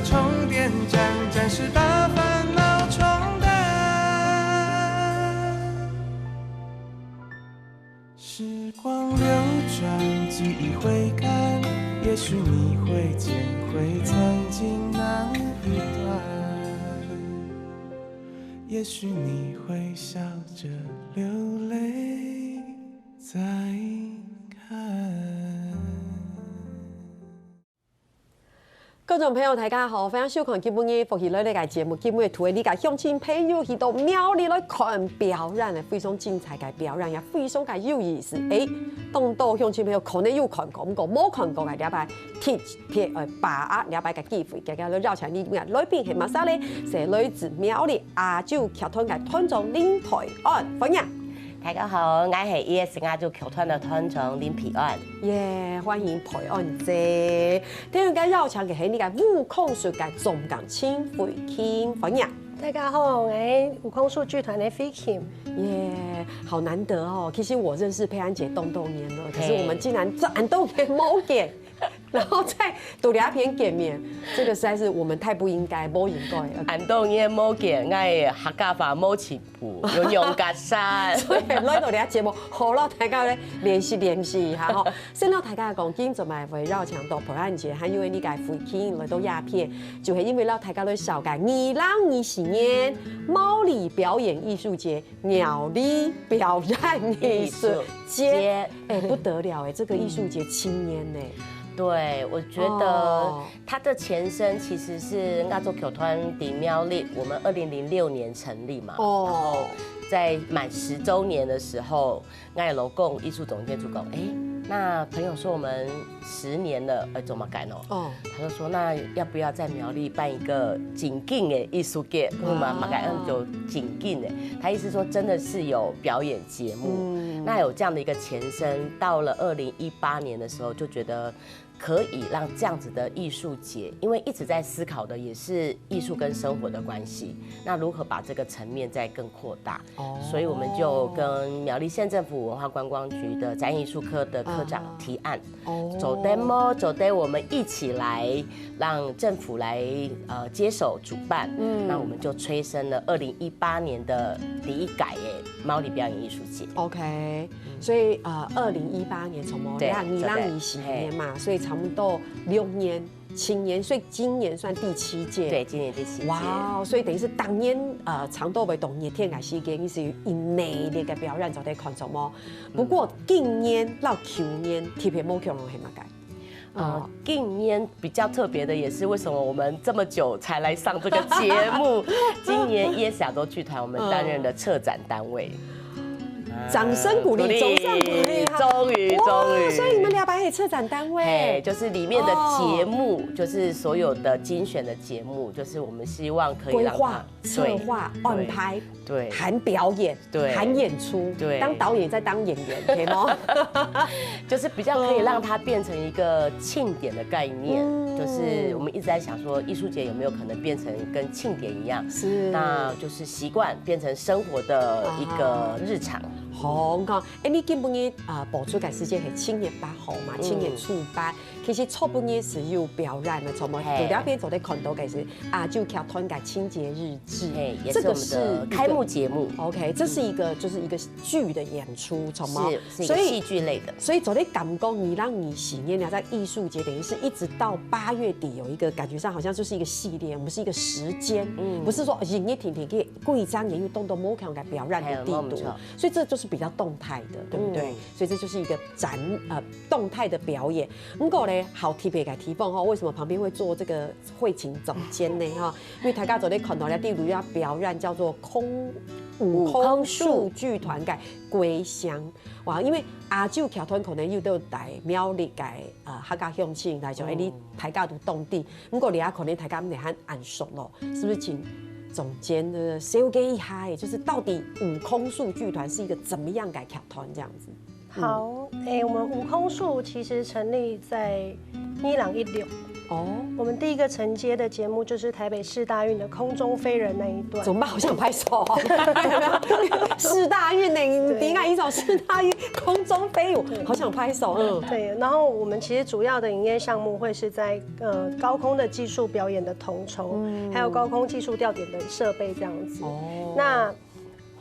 充电站，暂时把烦恼冲淡。时光流转，记忆回看，也许你会捡回曾经那一段，也许你会笑着流泪再看。观众朋友，大家好，欢迎收看今晡日福喜来个节目。今晡日图的你个乡亲朋友去到庙里来看表演的，非常精彩嘅表演，也非常嘅有意思。当到乡亲朋友可能有看过，不过冇看过嘅，了解把握了解嘅机会，大家都绕场里面来宾系乜啥咧？是来自庙里亚洲剧团嘅团长林培安，欢迎。大家好，我係 ES 亞洲劇團的團長林培安。耶，歡迎培安姐。第二個繞場嘅係呢個悟空術嘅總監請回傾，歡迎。大家好，我係悟空術劇團的飛kim。耶，好難得哦！其實我認識佩安姐東年了，可是我們竟然這俺都沒冇見。然後在獨立片見面，這個實在是我們太不應該，冇應該。俺當然冇見，我係客家話冇前步，用用格山。所以來到呢個節目，好啦，大家咧聯繫一下吼。先讓大家講，今就咪圍繞牆到培安節，還因為呢個回傾來到鴉片，就係因為讓大家來了解2024年貓里表演藝術節、鳥里表演藝術節，不得了哎，這個藝術節青年呢。對，我覺得它的前身其實是亞洲劇團的苗栗，我們2006年成立嘛，然後在滿10週年的時候，我的老公藝術總監就講，那朋友說我們10年了，怎麼改呢？他就說那要不要在苗栗辦一個景景的藝術節？嘛改就景景的，他意思說真的是有表演節目，那有這樣的一個前身，到了2018年的時候就覺得。可以讓這樣子的藝術節，因為一直在思考的也是藝術跟生活的關係，那如何把這個層面再更擴大？所以我們就跟苗栗縣政府文化觀光局的展演藝術科的科長提案，走 demo， 走 demo， 我們一起來讓政府來接手主辦，那我們就催生了2018年的第一屆嘅貓里表演藝術節。OK， 所以2018年從我2024年嘛，所以。差不多6年、7年，所以今年算第7屆。對，今年第7屆。哇，所以等於是當年長度為同熱天嘅時間，伊是以內地嘅表演就得看做麼。不過今年到去年特別冇可能係乜嘅。今年比較特別的也是為什麼我們這麼久才來上這個節目？今年ES亞洲劇團我們擔任的策展單位。掌聲鼓勵，掌聲鼓勵，終於，所以你們200係策展單位，就是裡面的節目，就是所有的精選的節目，就是我們希望可以規劃、策劃、安排，對，含表演，對，含演出，對，當導演再當演員，可以嗎？就是比較可以讓它變成一個慶典的概念，就是我們一直在想說，藝術節有沒有可能變成跟慶典一樣？是，那就是習慣變成生活的一個日常。好，我講，你基本嘅播出嘅時間係7月8號嘛，7月初8。其實初半夜是有表演的，從我獨立片就得看到嘅是亞洲劇團嘅清潔日誌，這個是開幕節目。OK，這是一個就是一個劇的演出，從嘛，是一個戲劇類的。所以就得感覺2024年呢，在藝術節等於是一直到8月底有一個感覺上，好像就是一個系列，我們是一個時間，不是說營業停停嘅貴章演藝動動冇強嘅表演的地度，所以這就是比較動態的，對不對？所以這就是一個動態的表演。不過呢，好特別嘅地方哈，為什麼旁邊會做這個會請總監呢？哈，因為大家昨天看到咧，第2個表演叫做悟空術劇團嘅歸鄉。哇，因為亞洲劇團可能有到大苗栗嘅客家鄉親來就你大家都當地，不過你可能大家唔係很眼熟咯，是不是請總監的小給一下，就是到底悟空術劇團是一個怎麼樣嘅劇團這樣子？好，我們悟空術其實成立在2016。哦，我们第一个承接的节目就是台北市大运的空中飞人那一段。怎么办？好想拍手啊！市大运呢？你看一首市大运空中飞舞，好想拍手。对。然后我们其实主要的营业项目会是在高空的技术表演的统筹，还有高空技术吊点的设备这样子。哦。那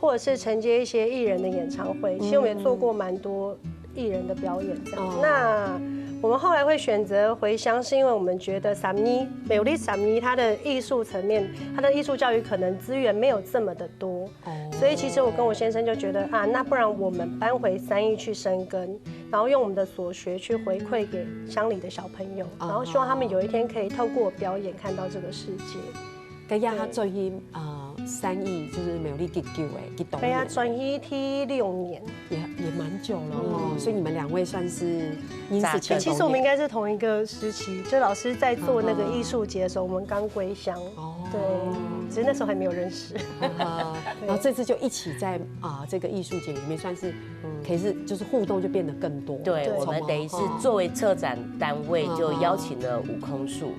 或者是承接一些艺人的演唱会，其实我们也做过蛮多艺人的表演这样。那我们后来会选择回乡，是因为我们觉得美丽三尼它的艺术层面，它的艺术教育可能资源没有这么的多，所以其实我跟我先生就觉得啊，那不然我们搬回三义去生根，然后用我们的所学去回馈给乡里的小朋友，然后希望他们有一天可以透过表演看到这个世界。跟亚最近3亿就是美丽救的激动。对啊，转移梯6年，也蛮久了哦。所以你们2位算是因此前。其实我们应该是同一个时期，就老师在做那个艺术节的时候，我们刚归乡。哦，对，只是那时候还没有认识。然后这次就一起在这个艺术节里面，算是可以是就是互动就变得更多。对，我们等于是作为策展单位，就邀请了悟空树。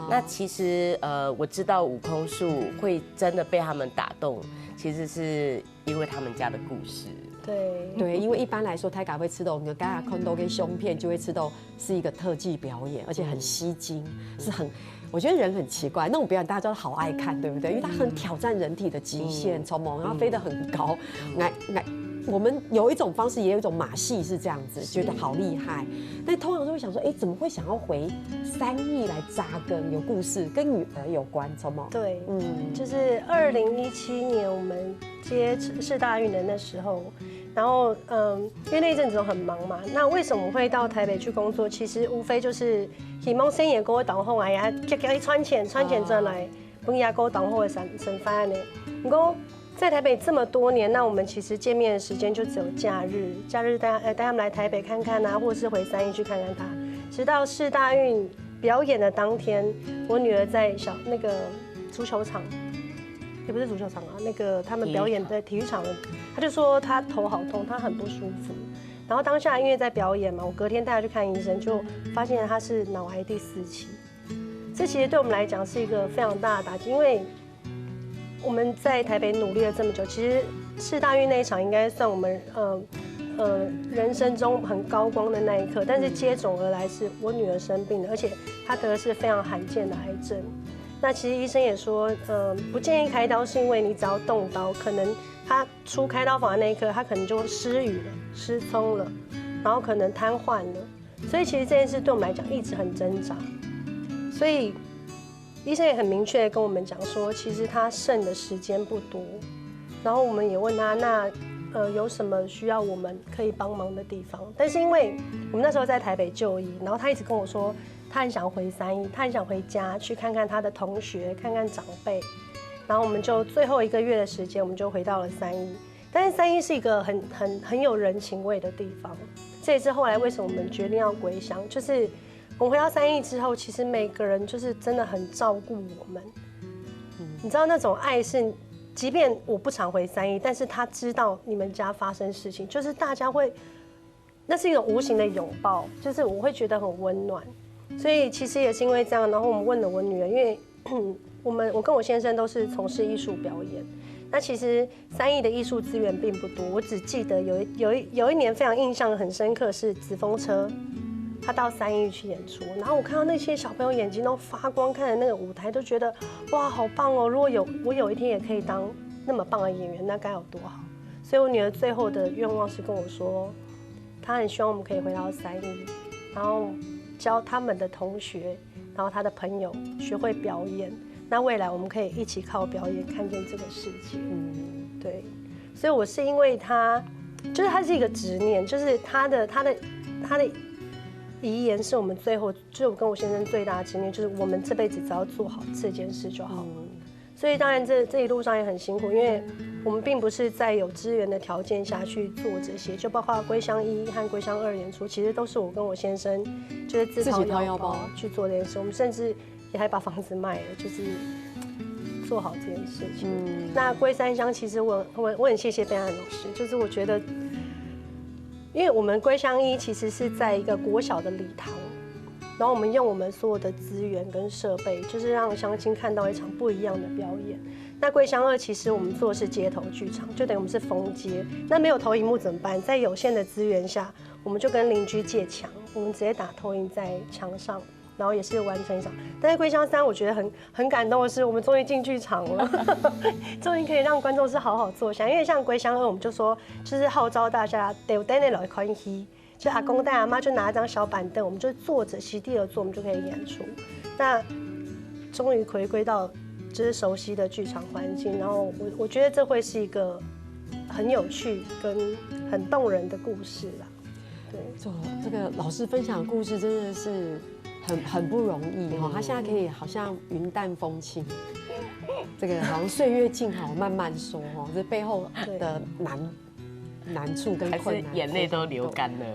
那其实我知道悟空树会真的被他们打动，其实是因为他们家的故事。对，因为一般来说，泰嘎会吃到你的嘎嘎空豆跟胸片，就会吃到是一个特技表演，而且很吸睛，是很。我觉得人很奇怪，那种表演大家都好爱看，对不对？因为它很挑战人体的极限，从猛然后飞得很高，我们有一种方式，也有一种马戏是这样子，觉得好厉害。但通常都会想说，怎么会想要回3义来扎根？有故事，跟女儿有关，从猛。对，就是2017年我们接市大运的那时候，然后因为那一阵子都很忙嘛，那为什么会到台北去工作？其实无非就是希望生意给我当好，哎呀，叫伊赚钱赚来，本也给我当好的省饭呢。不过在台北这么多年，那我们其实见面的时间就只有假日带他们来台北看看啊，或者是回3义去看看他。直到市大运表演的当天，我女儿在那个足球场。也不是足球场啊，那个他们表演的体育场，他就说他头好痛，他很不舒服。然后当下因为在表演嘛，我隔天带他去看医生，就发现他是脑癌第4期。这其实对我们来讲是一个非常大的打击，因为我们在台北努力了这么久，其实市大运那一场应该算我们人生中很高光的那一刻，但是接踵而来是我女儿生病了，而且她得的是非常罕见的癌症。那其实医生也说，不建议开刀，是因为你只要动刀，可能他出开刀房的那一刻，他可能就失语了、失聪了，然后可能瘫痪了。所以其实这件事对我们来讲一直很挣扎。所以医生也很明确的跟我们讲说，其实他剩的时间不多。然后我们也问他，那有什么需要我们可以帮忙的地方？但是因为我们那时候在台北就医，然后他一直跟我说，他很想回3义，他很想回家去看看他的同学，看看长辈。然后我们就最后1个月的时间，我们就回到了3义。但是3义是一个很有人情味的地方，这也是后来为什么我们决定要归乡。就是我们回到3义之后，其实每个人就是真的很照顾我们。你知道那种爱是，即便我不常回3义，但是他知道你们家发生事情，就是大家会，那是一种无形的拥抱，就是我会觉得很温暖。所以其实也是因为这样，然后我们问了我女儿，因为我跟我先生都是从事艺术表演，那其实3义的艺术资源并不多，我只记得有一年非常印象很深刻是紫风车，他到3义去演出，然后我看到那些小朋友眼睛都发光，看着那个舞台都觉得哇好棒哦！如果我有一天也可以当那么棒的演员，那该有多好！所以我女儿最后的愿望是跟我说，她很希望我们可以回到3义，然后教他们的同学，然后他的朋友学会表演。那未来我们可以一起靠表演看见这个世界。对。所以我是因为他，就是他是一个执念，就是他的遗言是我们最后，就是我跟我先生最大的执念，就是我们这辈子只要做好这件事就好了。所以当然这一路上也很辛苦，因为我们并不是在有资源的条件下去做这些，就包括归乡1和归乡2演出，其实都是我跟我先生就是自掏腰包去做这件事。我们甚至也还把房子卖了，就是做好这件事情。那归3乡其实我很谢谢贝安老师，就是我觉得，因为我们归乡1其实是在一个国小的礼堂，然后我们用我们所有的资源跟设备，就是让乡亲看到一场不一样的表演。那桂香2其实我们做的是街头剧场，就等于我们是封街。那没有投影幕怎么办？在有限的资源下，我们就跟邻居借墙，我们直接打投影在墙上，然后也是完成一场。但是桂香3我觉得很感动的是，我们终于进剧场了，终于可以让观众是好好坐下。因为像桂香2，我们就说就是号召大家丢带那老可以，就阿公带阿妈就拿一张小板凳，我们就坐着席地而坐，我们就可以演出。那终于回归到就是熟悉的剧场环境，然后我觉得这会是一个很有趣跟很动人的故事啦。对，这个老师分享的故事真的是很不容易哈，他现在可以好像云淡风轻，这个好像岁月静好慢慢说哈，这背后的难处跟困难，还是眼泪都流干了，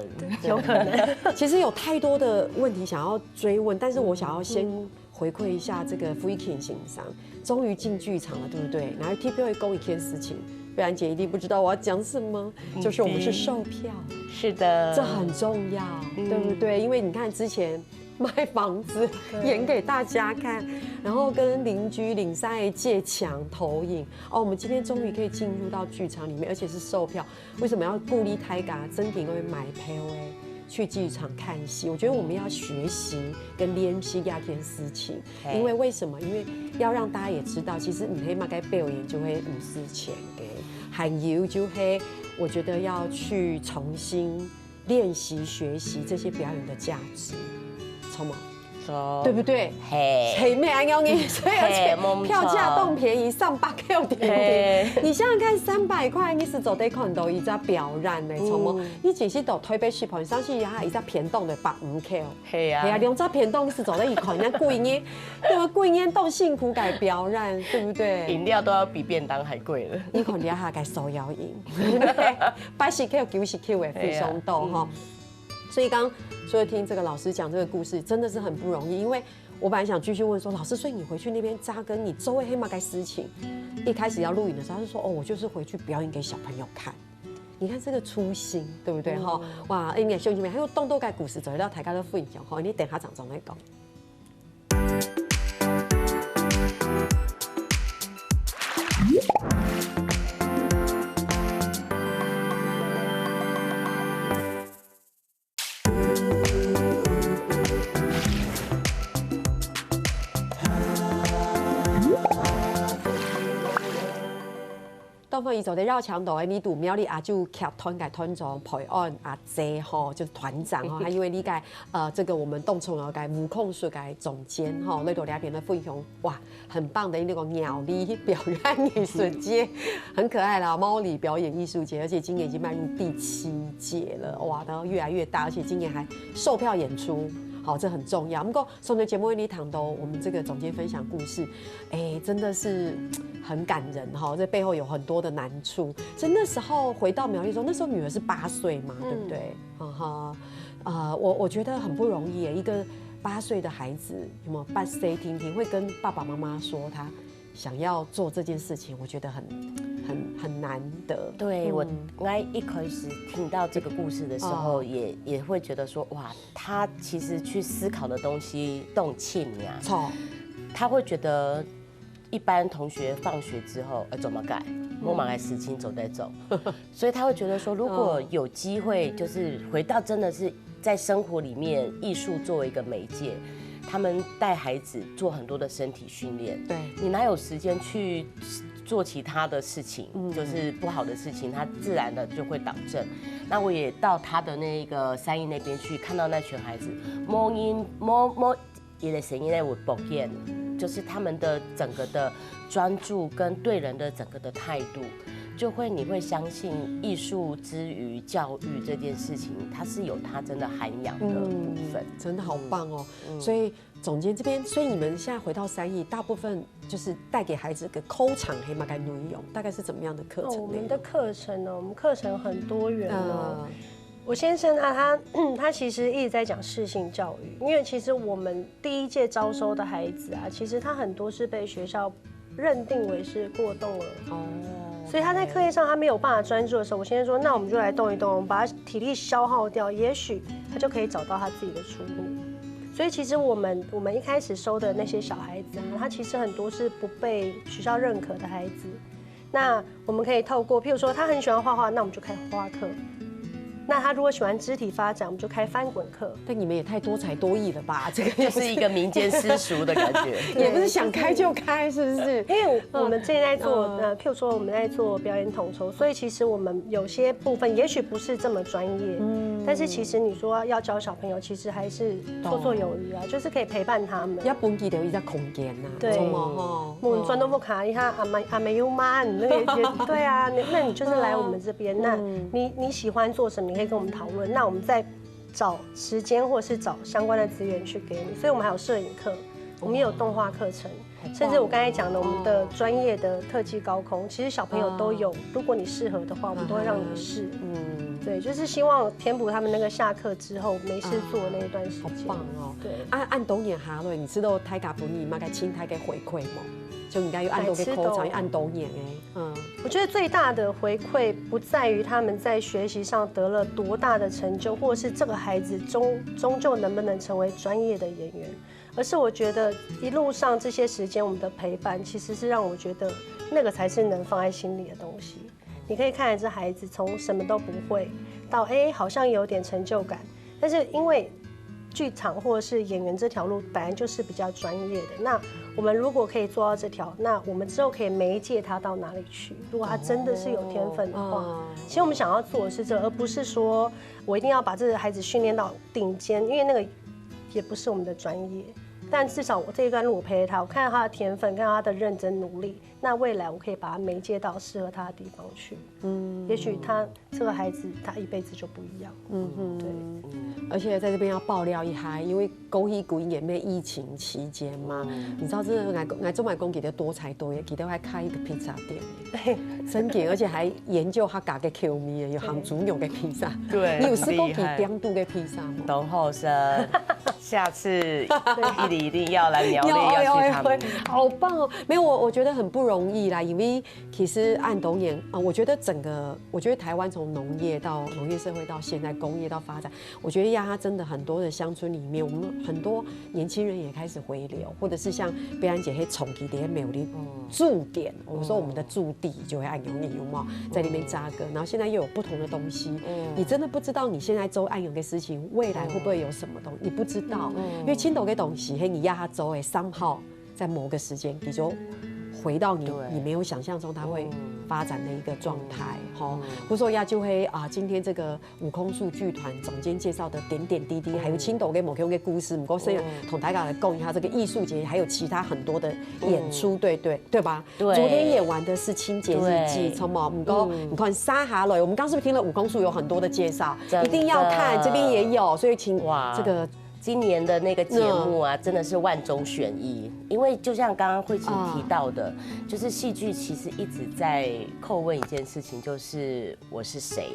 有可能。其实有太多的问题想要追问，但是我想要先回馈一下这个Freaking欣赏，终于进剧场了，对不对？然后 TPO 会勾一件事情，贝兰姐一定不知道我要讲什么，就是我们是售票，是的，这很重要，对不对？因为你看之前卖房子演给大家看，然后跟邻居领赛借墙投影，哦，我们今天终于可以进入到剧场里面，而且是售票。为什么要鼓励大家真的会买票诶？去剧场看戏，我觉得我们要学习跟练习这件事情，因为为什么？因为要让大家也知道，其实你黑马该表演就会无私钱给，还有就会，我觉得要去重新练习学习这些表演的价值，错吗？对不对？嘿，没安用你，所以而且票价都便宜，300K点。你想想看，300块你是走得看到一只表演的，错吗？你只是到台北市旁上去呀，一只片洞的150K。嘿啊，两只片洞是走在一块，人家贵年，对吧？贵年都辛苦改表演，对不对？饮料都要比便当还贵了。你看底下改手摇饮，对不对？80K、90K 的非常多哈。所以刚所以听这个老师讲这个故事，真的是很不容易。因为我本来想继续问说，老师，所以你回去那边扎根，你周围黑马该事情，一开始要录影的时候，他就说，哦，我就是回去表演给小朋友看。你看这个初心，对不对哈？哇，哎，你兄弟们，还有动都该故事，走到台家的副影讲哈，你等下长中来讲。东方伊走的绕墙头的，你读苗栗阿就集团嘅团长陪案阿姐吼，就是团长哈，还因为你个这个我们动宠了个无控术嘅总监哈，那度两边的分享哇，很棒的那个鸟力表演艺术节，很可爱啦，猫里表演艺术节，而且今年已经迈入第7届了，哇，然后越来越大，而且今年还售票演出。好，这很重要。不过，送的节目为你谈到我们这个总监分享故事，哎，真的是很感人哈。这背后有很多的难处。所以那时候回到苗栗的时候，那时候女儿是8岁嘛，对不对？我觉得很不容易耶。一个8岁的孩子，有没有8岁听听会跟爸爸妈妈说他想要做这件事情，我觉得很难得。对，我一开始听到这个故事的时候，也会觉得说，哇，他其实去思考的东西动气呀，错，他会觉得一般同学放学之后，怎么改？摸马来事情走在走，所以他会觉得说，如果有机会，就是回到真的是在生活里面，艺术作为一个媒介。他们带孩子做很多的身体训练，对，你哪有时间去做其他的事情？就是不好的事情，他自然的就会导正。那我也到他的那个山艺那边去，看到那群孩子，摸也的声音在我保健，就是他们的整个的专注跟对人的整个的态度。你会相信艺术之于教育这件事情，它是有它真的涵养的部分，真的好棒哦。所以总监这边，所以你们现在回到山艺，大部分就是带给孩子个口场黑马该内容，大概是怎么样的课程？我们的课程呢，我们课程很多元哦。我先生啊，他其实一直在讲适性教育，因为其实我们第1届招收的孩子啊，其实他很多是被学校认定为是过动儿哦。所以他在课业上他没有办法专注的时候，我先生说，那我们就来动一动，我们把他体力消耗掉，也许他就可以找到他自己的出路。所以其实我们一开始收的那些小孩子啊，他其实很多是不被学校认可的孩子。那我们可以透过，譬如说他很喜欢画画，那我们就开画画课。那他如果喜欢肢体发展，我们就开翻滚课。但你们也太多才多艺了吧？这个就是一个民间私塾的感觉，也不是想开就开，是不是？因为我们最近在做譬如说我们在做表演统筹，所以其实我们有些部分也许不是这么专业，但是其实你说要教小朋友，其实还是绰绰有余啊，就是可以陪伴他们。要本地的一个空间呐，对，我们转都不卡一下阿美优妈，你那个对啊，那你就是来我们这边，那你喜欢做什么？可以跟我们讨论，那我们再找时间或是找相关的资源去给你。所以我们还有摄影课，我们也有动画课程，甚至我刚才讲的我们的专业的特技高空，其实小朋友都有。如果你适合的话，我们都会让你试。对，就是希望填补他们那个下课之后没事做的那一段时间。好棒哦！对，按冬年下落，你知道大家本你嘛该请大家回馈吗？就应该要按多个口才，按冬年我觉得最大的回馈不在于他们在学习上得了多大的成就，或是这个孩子终究能不能成为专业的演员，而是我觉得一路上这些时间我们的陪伴，其实是让我觉得那个才是能放在心里的东西。你可以看着这孩子从什么都不会到好像有点成就感，但是因为剧场或者是演员这条路本来就是比较专业的，那我们如果可以做到这条，那我们之后可以媒介他到哪里去？如果他真的是有天分的话，其实我们想要做的是这，而不是说我一定要把这个孩子训练到顶尖，因为那个也不是我们的专业。但至少我这一段路我陪着他，我看到他的天分，看到他的认真努力，那未来我可以把他媒介到适合他的地方去。也许他这个孩子他一辈子就不一样。对。而且在这边要爆料一下，因为枸杞谷也没疫情期间嘛，你知道这我中买公给的多才多艺，给他还开一个披萨店，真的，而且还研究他家的 Q 米，有含猪肉的披萨。对，你有试过给点度的披萨吗？董后生，下次一定要来苗栗，要去他们。好棒哦！没有我觉得很不容易啦，因为其实按冬年我觉得我觉得台湾从农业到农业社会到现在工业到发展，我觉得它真的很多的乡村里面，我们很多年轻人也开始回流，或者是像贝安姐嘿重基的苗栗驻点，我说我们的驻地就会按永有没有在里面扎根，然后现在又有不同的东西，你真的不知道你现在做按永的事情，未来会不会有什么东西，你不知道，因为青岛的东西嘿，你压它走诶3号在某个时间你就回到你没有想象中它会发展的一个状态，比如说呀就会今天这个悟空树剧团总监介绍的点点滴滴，还有青岛跟某个故事，不过虽然同大家来供一下这个艺术节，还有其他很多的演出，对吧？对，昨天演完的是清洁日记，从某不过你看沙哈了，我们刚是不是听了悟空树有很多的介绍，一定要看，这边也有，所以请这个。今年的那个节目啊，真的是万中选一，因为就像刚刚慧琴提到的，就是戏剧其实一直在叩问一件事情，就是我是谁，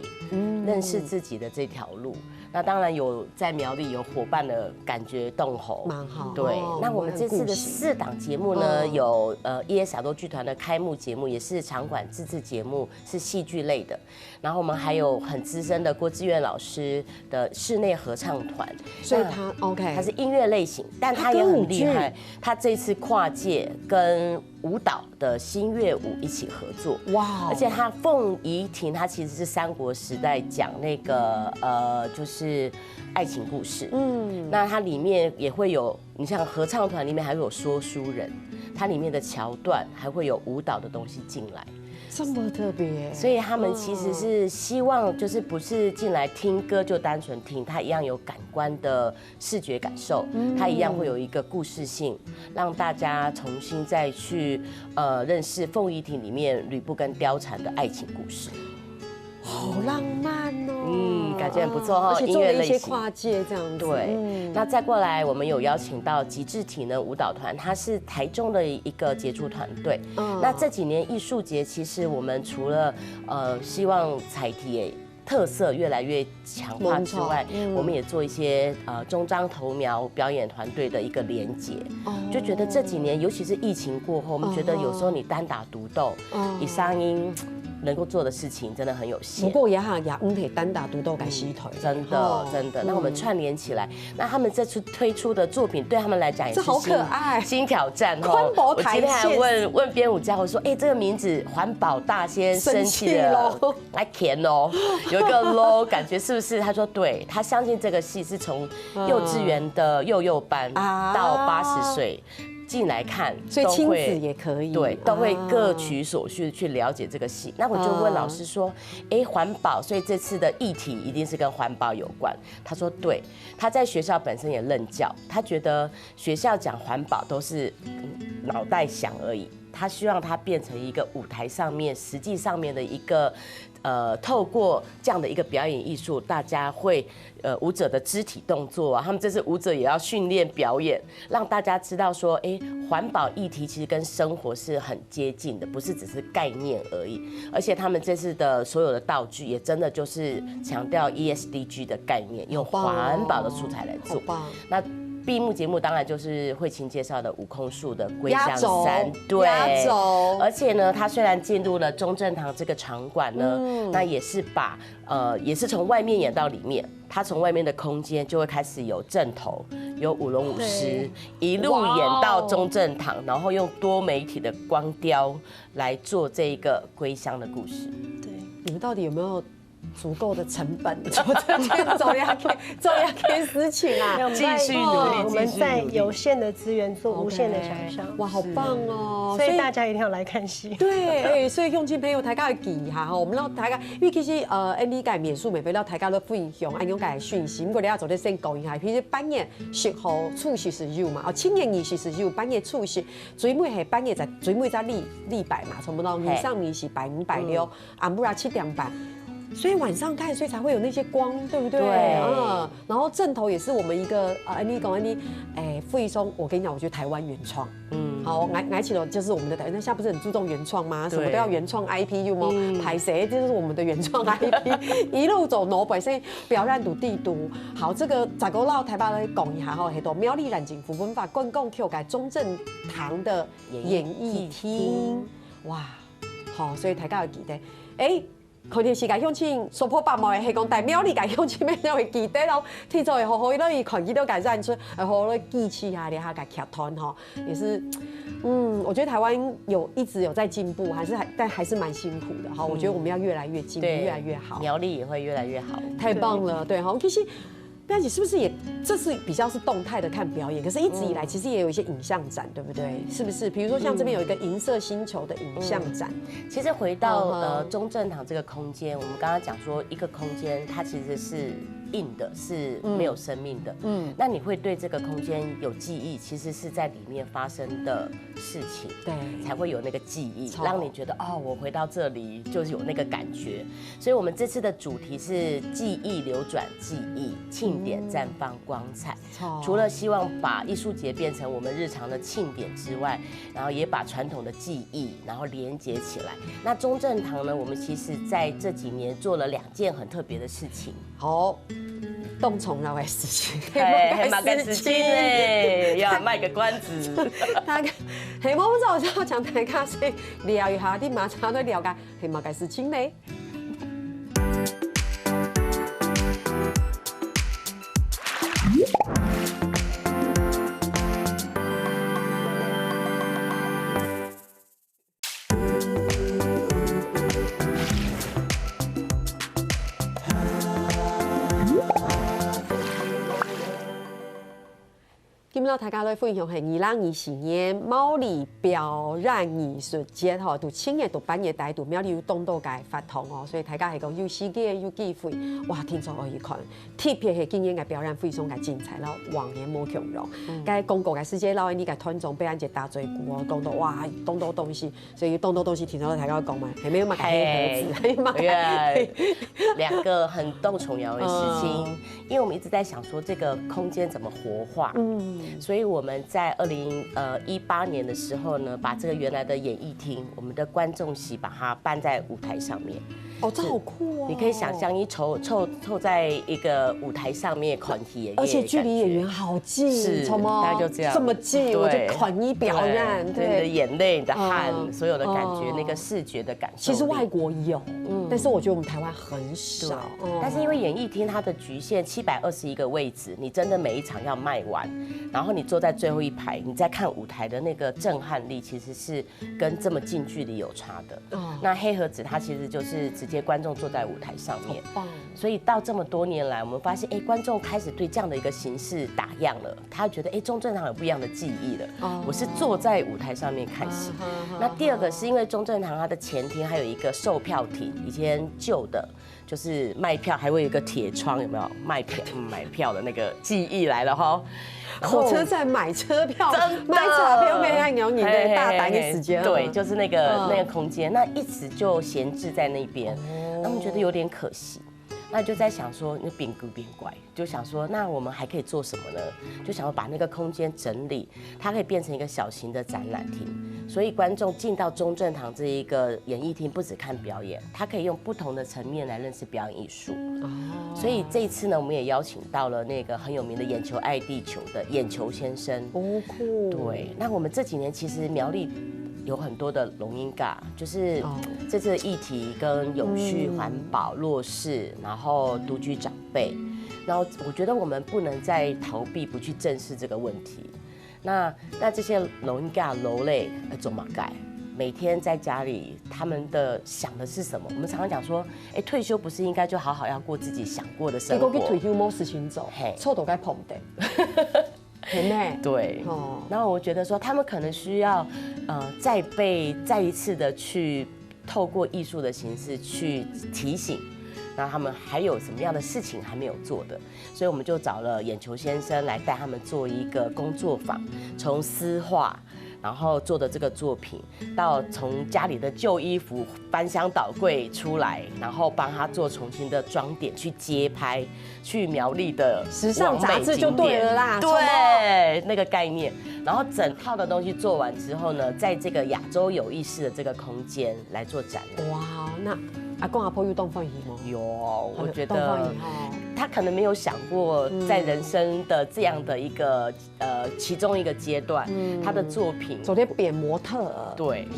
认识自己的这条路。那当然有在苗栗有伙伴的感觉动吼，蛮好。对，那我们这次的4档节目呢，有ES 小豆剧团的开幕节目，也是场馆自制节目，是戏剧类的。然后我们还有很资深的郭志远老师的室内合唱团，所以他 OK， 他是音乐类型，但他也很厉害。他这次跨界跟舞蹈的新乐舞一起合作，哇！而且他凤仪亭，他其实是3国时代讲那个就是爱情故事，那它里面也会有，你像合唱团里面还会有说书人，它里面的桥段还会有舞蹈的东西进来。这么特别，所以他们其实是希望，就是不是进来听歌就单纯听，他一样有感官的视觉感受，他一样会有一个故事性，让大家重新再去认识凤仪亭里面吕布跟貂蝉的爱情故事。好浪漫哦，感觉很不错哈，而且做了一些跨界这样子。对，那再过来，我们有邀请到极致体能舞蹈团，它是台中的一个杰出团队。那这几年艺术节，其实我们除了希望彩题特色越来越强化之外，我们也做一些中彰投苗表演团队的一个连结，就觉得这几年，尤其是疫情过后，我们觉得有时候你单打独斗，以声音能够做的事情真的很有限。不过也唔可以单打独斗改西腿，真的真的。那我们串联起来，那他们这次推出的作品对他们来讲也是好可爱新挑战哦。我今天还问编舞家，我说这个名字环保大仙生气了，来填哦，有一个 low 感觉是不是？他说对，他相信这个戏是从幼稚园的幼班到80岁。进来看，所以亲子也可以，对，都会各取所需去了解这个戏。那我就问老师说，环保，所以这次的议题一定是跟环保有关。他说对，他在学校本身也任教，他觉得学校讲环保都是脑袋想而已，他希望它变成一个舞台上面实际上面的一个。透过这样的一个表演艺术，大家会舞者的肢体动作啊，他们这次舞者也要训练表演，让大家知道说，环保议题其实跟生活是很接近的，不是只是概念而已。而且他们这次的所有的道具也真的就是强调 ESDG 的概念，用环保的素材来做。那闭幕节目当然就是慧卿介绍的悟空树的龟象山，对，而且呢，它虽然进入了中正堂这个场馆呢，那也是把也是从外面演到里面，它从外面的空间就会开始有阵头，有舞龙舞狮，一路演到中正堂，然后用多媒体的光雕来做这个龟乡的故事。对，你们到底有没有？足够的成本做这件重要的事情啊！继续努力，我们在有限的资源做无限的想象。哇，好棒哦！所以大家一定要来看戏。对，所以用心朋友大家要记下哈，我们要大家，因为其实你改免税免费了，大家都分享按用改讯息。不过你要做啲先讲一下，譬如半夜10号初时是有嘛，青年20是有，半夜初时最尾系半夜在最尾在礼拜嘛，差不多晚上你是拜5、拜6，暗不啦7点半。所以晚上看，所以才会有那些光，对不对？对，然后阵头也是我们一个你讲傅松，我跟你讲，我觉得台湾原创，好，来起了就是我们的台湾，那现在不是很注重原创吗？什么都要原创 IP， 有吗？拍谁？这就是我们的原创 IP， 一路走挪本身表演度地图。好，这个十个老台北来讲一下哈，很多苗栗染景福文化公共 Q 改中正堂的演艺厅，哇，好，所以大家要记得，可能是甲乡亲说破白毛的，系讲代表你甲乡亲们就会记得咯，提早会好好伊看见都改善出，好好记起下咧，下甲集团哈，也是，我觉得台湾一直有在进步，但还是蛮辛苦的哈。我觉得我们要越来越进步，越来越好，苗栗也会越来越好，太棒了，对哈，其实。表姐是不是也这是比较是动态的看表演？可是一直以来其实也有一些影像展，对不对？是不是？比如说像这边有一个银色星球的影像展。其实回到中正堂这个空间，我们刚刚讲说一个空间它其实是硬的，是没有生命的。那你会对这个空间有记忆，其实是在里面发生的事情，对，才会有那个记忆，让你觉得我回到这里就是有那个感觉。所以我们这次的主题是记忆流转，记忆庆典绽放光彩。除了希望把艺术节变成我们日常的庆典之外，然后也把传统的记忆然后连接起来。那中正堂呢，我们其实在这几年做了2件很特别的事情。好。动宠那位事情，黑马改事情嘞，要卖个关子。大家黑马不知道我要讲大家先聊一下，你马上都了解黑马改事情嘞。今日大家来分享係2024年苗栗表演藝術節吼，到青夜到半夜大到苗栗有東道界發通哦，所以大家係講有時間有機會，哇，聽咗可以看，特別係今年嘅表演非常嘅精彩咯，往年冇強容。嘅公共嘅世界老呢個團總表演節大最鼓哦，講到哇東道東西，所以東道東西聽咗大家講嘛，係咪有買黑盒子？係嘛？2個很動重搖的事情，因為我們一直在想說這個空間怎麼活化。所以我們在2018年的時候呢，把這個原來的演藝廳，我們的觀眾席把它搬在舞台上面。哦，这好酷哦！你可以想象凑在一个舞台上面款体演，而且距离演员好近，是，大概就这样，这么近，我就款一表演，对，你的眼泪、你的汗，所有的感觉，那个视觉的感受。其实外国有，但是我觉得我们台湾很少。但是因为演艺厅它的局限721个位置，你真的每一场要卖完，然后你坐在最后一排，你再看舞台的那个震撼力，其实是跟这么近距离有差的。那黑盒子它其实就是直接观众坐在舞台上面，所以到这么多年来，我们发现，观众开始对这样的一个形式打样了，他觉得，中正堂有不一样的记忆了。我是坐在舞台上面看戏。那第二个是因为中正堂它的前厅还有一个售票亭，以前旧的。就是卖票还会有一个铁窗，有没有买票的那个记忆来了哈？火车站买车票，买车票没按牛你的大胆的时间。对，就是那个空间，那一直就闲置在那边，他们觉得有点可惜。那就在想说，那边歌边怪，就想说，那我们还可以做什么呢？就想要把那个空间整理，它可以变成一个小型的展览厅，所以观众进到中正堂这一个演艺厅，不只看表演，他可以用不同的层面来认识表演艺术。所以这一次呢，我们也邀请到了那个很有名的眼球爱地球的眼球先生。酷。对，那我们这几年其实苗栗有很多的龙音尬，就是这次的议题跟永续环保、弱势，然后独居长辈，然后我觉得我们不能再逃避，不去正视这个问题。那这些龙音尬、楼类做嘛改？每天在家里，他们想的是什么？我们常常讲说，退休不是应该就好好要过自己想过的生活？你讲去退休冇事情做，错都该碰的。对，然后我觉得说，他们可能需要，再一次的去透过艺术的形式去提醒，然后他们还有什么样的事情还没有做的，所以我们就找了眼球先生来带他们做一个工作坊，从丝画。然后做的这个作品，到从家里的旧衣服翻箱倒柜出来，然后帮他做重新的装点，去街拍，去苗栗的时尚杂志就对了啦，对那个概念。然后整套的东西做完之后呢，在这个亚洲有意识的这个空间来做展览。哇，那阿公阿婆有动放椅吗？有，我觉得他可能没有想过，在人生的这样的一个其中一个阶段，他的作品昨天变模特，对，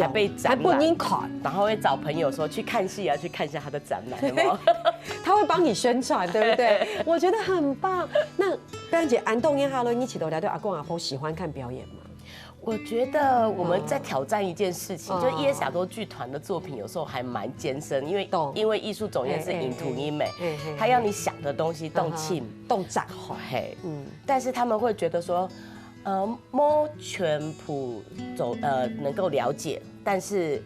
还被展览，还不能看，然后会找朋友说去看戏啊，去看一下他的展览，有没有？他会帮你宣传，对不对？我觉得很棒。那贝兰姐，安东燕哈喽，你一起都聊对阿公阿婆喜欢看表演吗？我觉得我们在挑战一件事情，就耶亚洲剧团的作品有时候还蛮艰深，因为艺术总监是影图音美，他要你想的东西动气动展嘿，但是他们会觉得说，摸全谱能够了解，但是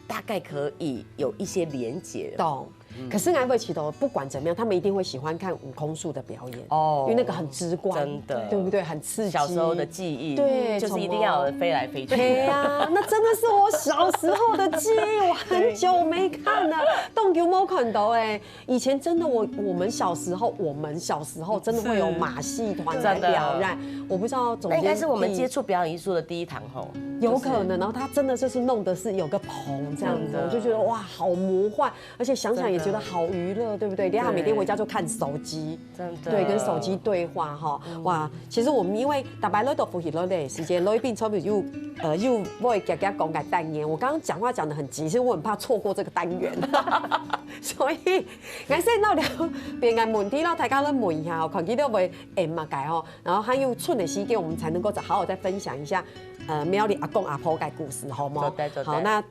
大概可以有一些连结，懂。可是安慰起头，不管怎么样，他们一定会喜欢看悟空树的表演哦，因为那个很直观，真的，对不对？很刺激。小时候的记忆，对，就是一定要有人飞来飞去。对呀，那真的是我小时候的记忆，我很久没看了。动有没有看到？以前真的我们小时候真的会有马戏团来表演，我不知道总监。那应该是我们接触表演艺术的第一堂吼，有可能。然后他真的就是弄的是有个棚这样子，我就觉得哇，好魔幻，而且想想也觉得好娱乐，对不对？等下每天回家就看手机，真的，对，跟手机对话哈。哇，其实我们因为大白乐都复习了的时间，乐一并聪明又会给讲个单元。我刚刚讲话讲得很急，其实我很怕错过这个单元，所以我先到了别人问题，让大家来问一下，看见到会嘛改哦，然后还有剩的时间，我们才能够好好再分享一下苗栗阿公阿婆的故事，好吗？好，那。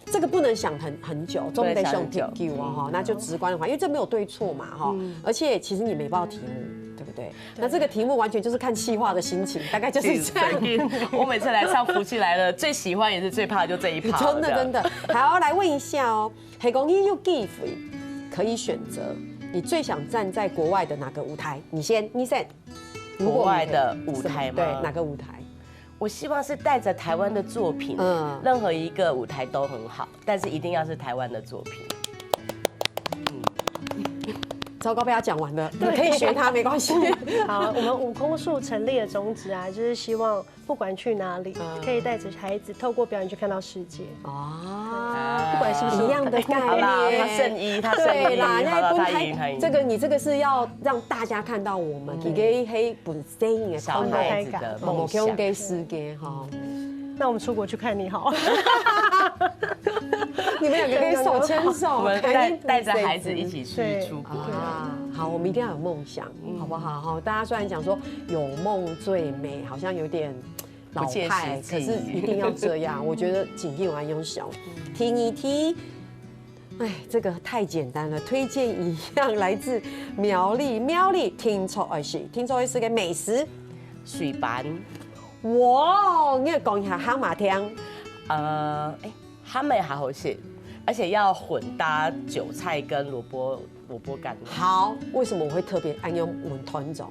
这个不能想很久，总得想挺久哈，那就直观的话，因为这没有对错嘛哈，而且其实你没报题目，对不对？那这个题目完全就是看企划的心情，大概就是这样。我每次来上福气来了，最喜欢也是最怕就这一趴。真的，好，来问一下哦，黑公益又机会可以选择，你最想站在国外的哪个舞台？你先。国外的舞台吗？对，哪个舞台？我希望是带着台湾的作品，任何一个舞台都很好，但是一定要是台湾的作品。糟糕，被他讲完了，你可以学他没关系。好，我们悟空术成立的宗旨啊，就是希望不管去哪里，可以带着孩子透过表演去看到世界。啊，不管是不是一样的概念。好啦，他圣衣，对啦，好了，他赢，这个你这个是要让大家看到我们一个黑本身的小孩子的梦想给世界哈。那我们出国去看你好。你们两个可以手牵手，我们带着孩子一起去出国。好，我们一定要有梦想，好不好？好，大家虽然讲说有梦最美，好像有点老派，可是一定要这样。我觉得景义玩用小听一听。哎，这个太简单了。推荐一样来自苗栗听错是个美食水板。哇，你讲一下蛤蟆汤。蛤蟆还好吃，而且要混搭韭菜跟萝卜干。好，为什么我会特别爱用文团种？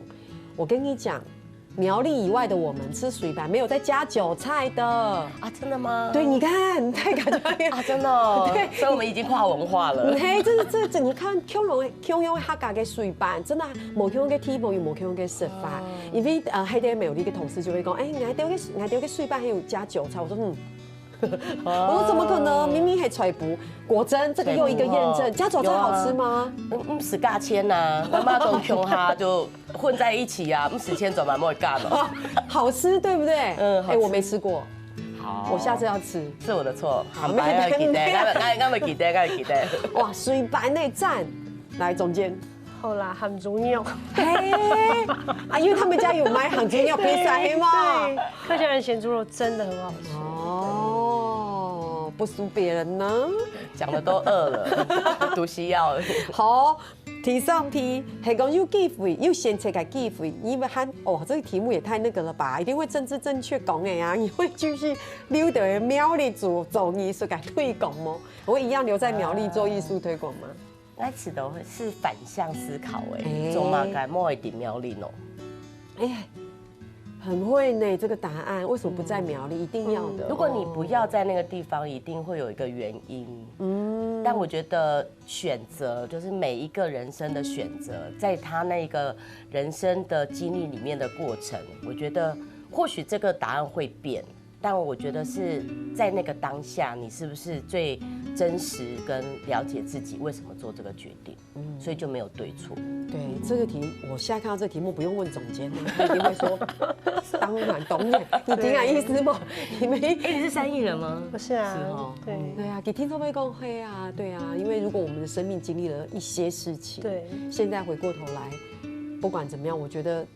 我跟你讲。苗栗以外的我们吃水板没有再加韭菜的啊？真的吗？对，你看，太感觉啊，真的、哦。对，所以我们已经跨文化了。嘿，这你看，恐龙的客家的水板，真的冇恐龙的铁板，又冇恐龙的食法。因为迄啲苗栗的同事就會講，我哋嘅水板還有加韭菜，我說我說怎麼可能？明明係菜脯，果真這個又一個驗證。加韭菜好吃嗎？死尬千呐，媽媽都窮哈就混在一起啊，死千怎麼冇尬了？好吃對不對？我沒吃過。好，我下次要吃。是我的錯。好，我記得，記得。哇，水板內讚，來總監。好啦，鹹豬肉。因為他們家有賣鹹豬肉披薩嘛。對，客家人鹹豬肉真的很好吃。哦，不輸別人呢。講的都餓了，毒西藥。好，題上題係講要忌諱，要先切嘅忌諱，因為這個題目也太那個了吧，一定會政治正確講的呀，你會繼續留在苗栗做藝術嘅推廣嗎？我會一樣留在苗栗做藝術推廣嗎？那次都是反向思考做嘛該莫一點苗栗喏。很會呢，這個答案為什麼不在苗栗？一定要的。如果你不要在那個地方，一定會有一個原因。但我覺得選擇就是每一個人生的選擇，在他那個人生的經歷裡面的過程，我覺得或許這個答案會變。但我覺得是在那個當下，你是不是最真實跟了解自己為什麼做這個決定？所以就沒有對錯。對，這個題我現在看到這個題目不用問總監，他一定會說當然懂你，你聽下意思嗎？你是3億人嗎？不是啊，對啊，給聽眾朋友講會啊，對啊，因為如果我們的生命經歷了一些事情，對，現在回過頭來，不管怎麼樣，我覺得。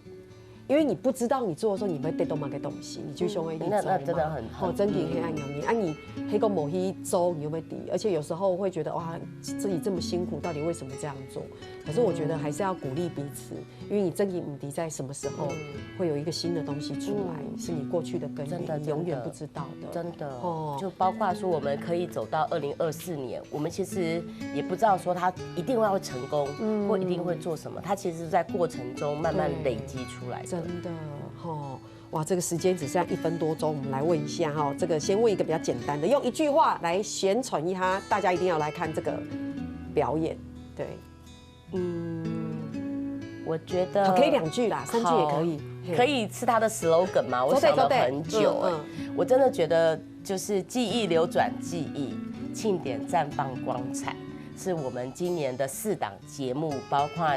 因為你不知道你做的時候，你會得到某個東西，你就想會去做嘛。那真的很真挺黑暗有你，你黑個某一周你又會抵，而且有時候會覺得哇，自己這麼辛苦，到底為什麼這樣做？可是我覺得還是要鼓勵彼此，因為你真挺唔抵，在什麼時候會有一個新的東西出來，是你過去的根源，你永遠不知道的。真的哦，就包括說我們可以走到2024年，我們其實也不知道說他一定會成功，或一定會做什麼，他其實是在過程中慢慢累積出來的。真的哈，哇，這個時間只剩下1分多鐘，我們來問一下哈，這個先問一個比較簡單的，用一句話來宣傳一下，大家一定要來看這個表演。對，我覺得可以2句啦，3句也可以。可以是他的 slogan 嗎？我想了很久，我真的覺得就是記憶流轉記憶，慶典綻放光彩。是我們今年的4檔節目，包括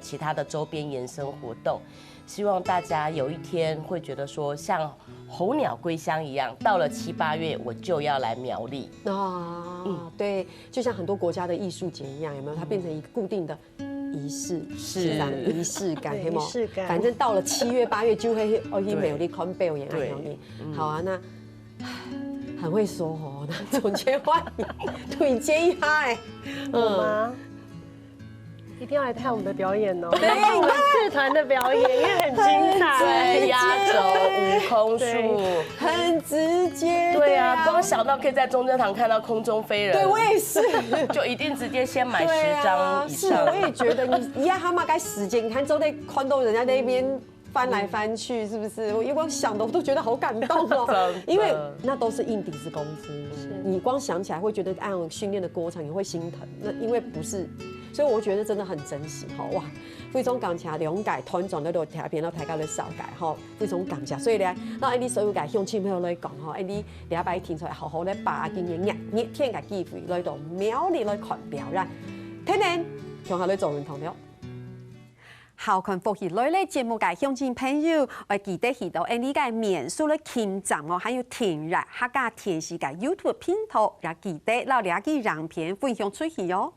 其他的周邊延伸活動，希望大家有一天會覺得說，像候鳥歸鄉一樣，到了7、8月我就要來苗栗對，就像很多國家的藝術節一樣，有沒有？它變成一個固定的儀式，是儀式感，儀式感。反正到了7月、8月就會去苗栗看表演，苗栗。好啊，那。很會說哦，那總監歡迎推薦一下我嗎？一定要來看我們的表演哦！對，我們4團的表演也很精彩，壓軸悟空術，很直接。對啊，光想到可以在中正堂看到空中飛人，對我也是，就一定直接先買10張以上。是，我也覺得你呀，他媽該時間，你看都在看到人家那邊。翻來翻去，是不是？我光想的我都覺得好感動哦，因為那都是硬底子功夫。你光想起來會覺得按訓練的過程，你會心疼。那因為不是所以我觉得真的很珍惜吼哇，非常感谢两届团长在度调频，到大家咧少届吼，非常感谢。所以咧，那你所有嘅乡亲朋友来讲吼，你礼拜天出来好好咧把今日热天嘅機會來到苗栗來看表演，聽聽向下來做運動了。校群復習類咧節目嘅鄉親朋友，我記得去到呢個免數咧傾站哦，還有填入客家電視嘅 YouTube 頻道，也記得留兩支影片分享出去哦。